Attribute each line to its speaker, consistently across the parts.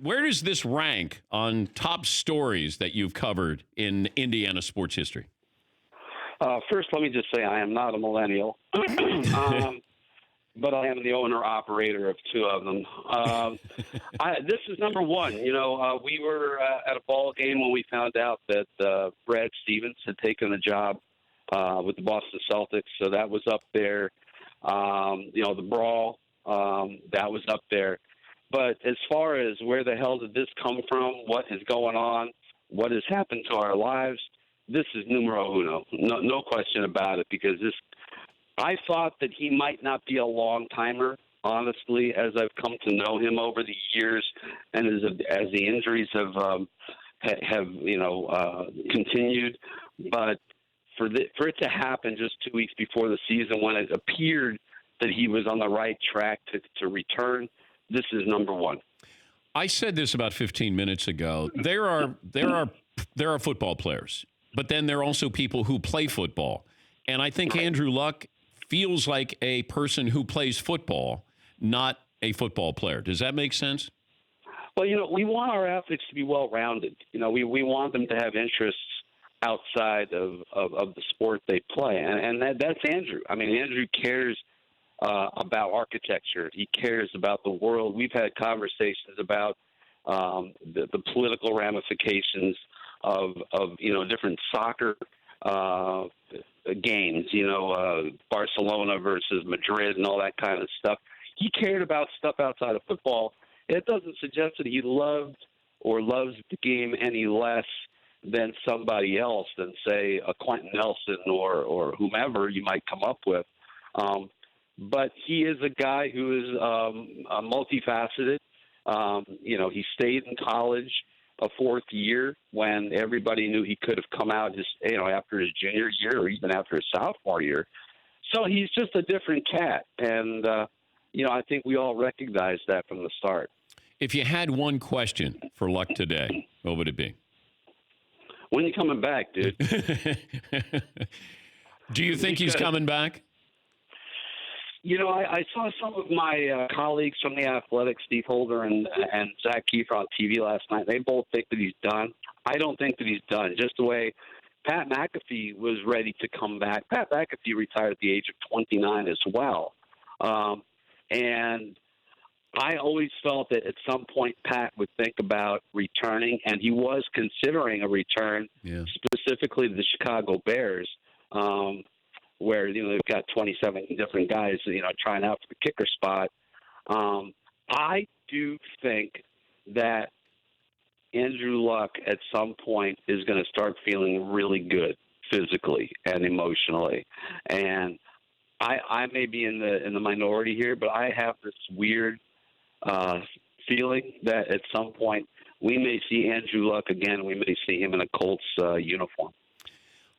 Speaker 1: Where does this rank on top stories that you've covered in Indiana sports history?
Speaker 2: First, let me just say I am not a millennial, but I am the owner-operator of two of them. This is number one. We were at a ball game when we found out that Brad Stevens had taken a job with the Boston Celtics, so that was up there. The brawl, that was up there. But as far as where the hell did this come from, what is going on, what has happened to our lives, this is numero uno. No question about it, because I thought that he might not be a long-timer, honestly, as I've come to know him over the years, and as the injuries have continued. But for it to happen just 2 weeks before the season, when it appeared that he was on the right track to return, this is number one.
Speaker 1: I said this about 15 minutes ago. There are football players, but then there are also people who play football. And I think Andrew Luck feels like a person who plays football, not a football player. Does that make sense?
Speaker 2: Well, we want our athletes to be well-rounded. We want them to have interests outside of the sport they play. And that's Andrew. I mean, Andrew cares about architecture. He cares about the world. We've had conversations about the political ramifications of different soccer games, Barcelona versus Madrid and all that kind of stuff. He cared about stuff outside of football. It doesn't suggest that he loved or loves the game any less than somebody else, than, say, a Quentin Nelson or whomever you might come up with. But he is a guy who is multifaceted. He stayed in college a fourth year when everybody knew he could have come out after his junior year or even after his sophomore year. So he's just a different cat. And, I think we all recognize that from the start.
Speaker 1: If you had one question for Luck today, what would it be?
Speaker 2: When are you coming back, dude?
Speaker 1: Do you think he's coming back?
Speaker 2: I saw some of my colleagues from The Athletic, Steve Holder and Zach Kiefer on TV last night. They both think that he's done. I don't think that he's done. Just the way Pat McAfee was ready to come back. Pat McAfee retired at the age of 29 as well. And I always felt that at some point Pat would think about returning, and he was considering a return, specifically to the Chicago Bears, where they've got 27 different guys trying out for the kicker spot. I do think that Andrew Luck at some point is going to start feeling really good physically and emotionally, and I may be in the minority here, but I have this weird feeling that at some point we may see Andrew Luck again. We may see him in a Colts uniform.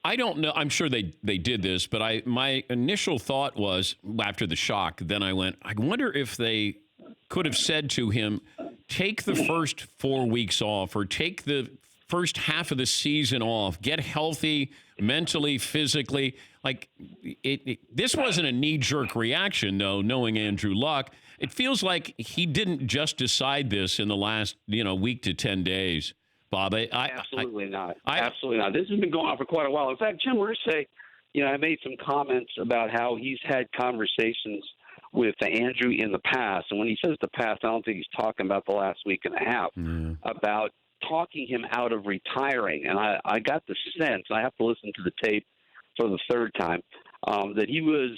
Speaker 1: I don't know. I'm sure they did this, but my initial thought was, after the shock, then I wonder if they could have said to him, take the first 4 weeks off, or take the first half of the season off, get healthy mentally, physically. This wasn't a knee-jerk reaction, though, knowing Andrew Luck. It feels like he didn't just decide this in the last, week to 10 days. Bob,
Speaker 2: absolutely not. Absolutely not. This has been going on for quite a while. In fact, Jim Irsay, I made some comments about how he's had conversations with Andrew in the past. And when he says the past, I don't think he's talking about the last week and a half, about talking him out of retiring. And I got the sense, I have to listen to the tape for the third time, that he was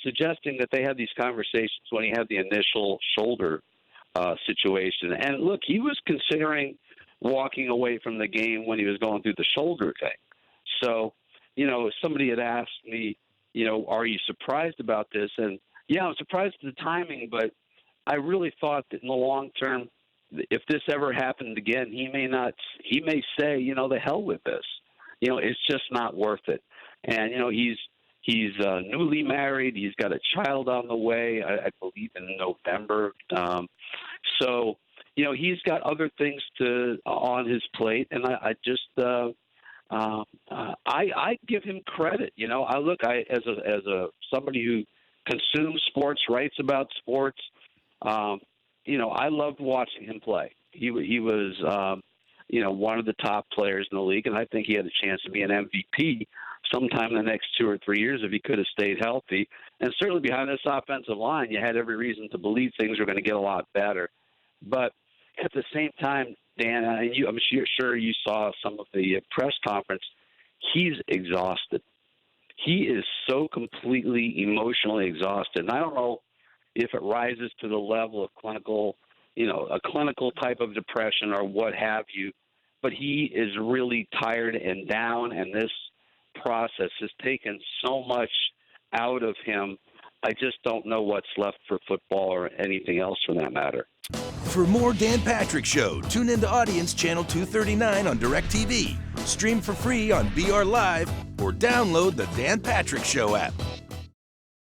Speaker 2: suggesting that they had these conversations when he had the initial shoulder situation. And look, he was considering walking away from the game when he was going through the shoulder thing. So, somebody had asked me, are you surprised about this? And yeah, I'm surprised at the timing, but I really thought that in the long term, if this ever happened again, he may say, the hell with this. It's just not worth it. And, he's newly married. He's got a child on the way, I believe in November. So, he's got other things on his plate, and I give him credit. As somebody who consumes sports, writes about sports, I loved watching him play. He was, one of the top players in the league, and I think he had a chance to be an MVP sometime in the next 2 or 3 years if he could have stayed healthy. And certainly behind this offensive line, you had every reason to believe things were going to get a lot better. But at the same time, Dan, I'm sure you saw some of the press conference. He's exhausted. He is so completely emotionally exhausted. And I don't know if it rises to the level of a clinical type of depression or what have you, but he is really tired and down, and this process has taken so much out of him. I just don't know what's left for football or anything else for that matter.
Speaker 3: For more Dan Patrick Show, tune into Audience Channel 239 on DirecTV, stream for free on BR Live, or download the Dan Patrick Show app.